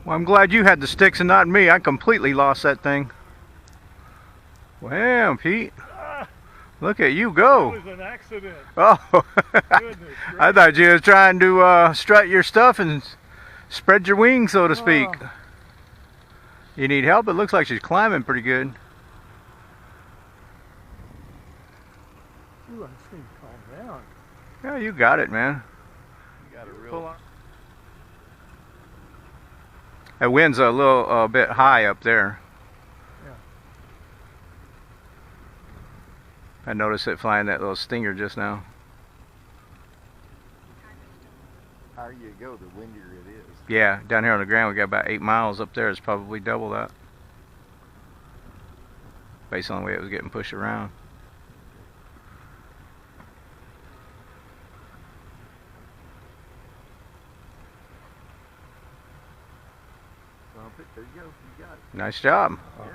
Well, I'm glad you had the sticks and not me. I completely lost that thing. Wham, Pete. Look at you go. It was an accident. Oh, Goodness I thought you was trying to strut your stuff and spread your wings, so to speak. You need help? It looks like she's climbing pretty good. Ooh, I just need to calm down. Yeah, you got it, man. You got a real... That wind's a little bit high up there. Yeah. I noticed it flying that little stinger just now. The higher you go, the windier it is. Yeah, down here on the ground we got about 8 miles. Up there it's probably double that, based on the way it was getting pushed around. There you go. You got it. Nice job. Yeah.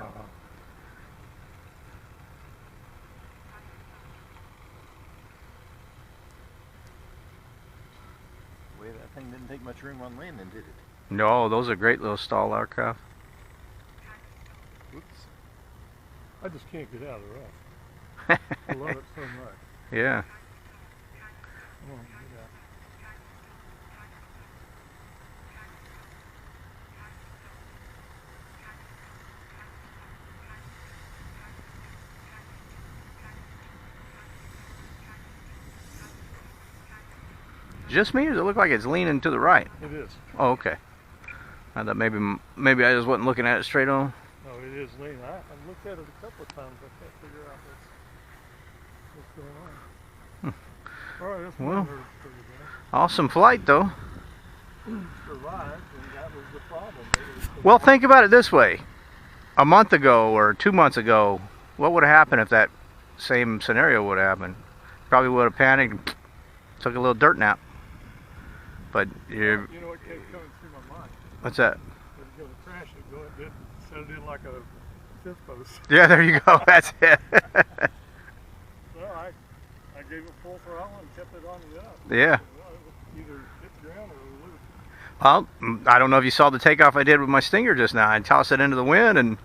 Well, that thing didn't take much room on landing, did it? No, those are great little stall aircraft. Whoops. I just can't get out of the rough. I love it so much. Yeah. Come on, get out. Just me, or does it look like it's leaning to the right? It is. Oh, okay. I thought maybe I just wasn't looking at it straight on. No, it is lean. I looked at it a couple of times. I can't figure out what's going on. All right, that's Well, pretty good. Awesome flight, though. Survived, and that was the problem. Well, think about it this way. A month ago or 2 months ago, what would have happened if that same scenario would have happened? Probably would have panicked and took a little dirt nap. But you're... You know what kept coming through my mind? What's that? It was going to crash it, set it in like a fifth post. Yeah, there you go. That's it. Well, I gave it full throttle and kept it on the up. Yeah. Well, it either hit the ground or loose. Well, I don't know if you saw the takeoff I did with my Stinger just now. I tossed it into the wind, and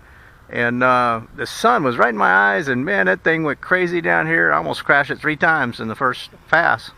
the sun was right in my eyes, and man, that thing went crazy down here. I almost crashed it 3 times in the first pass.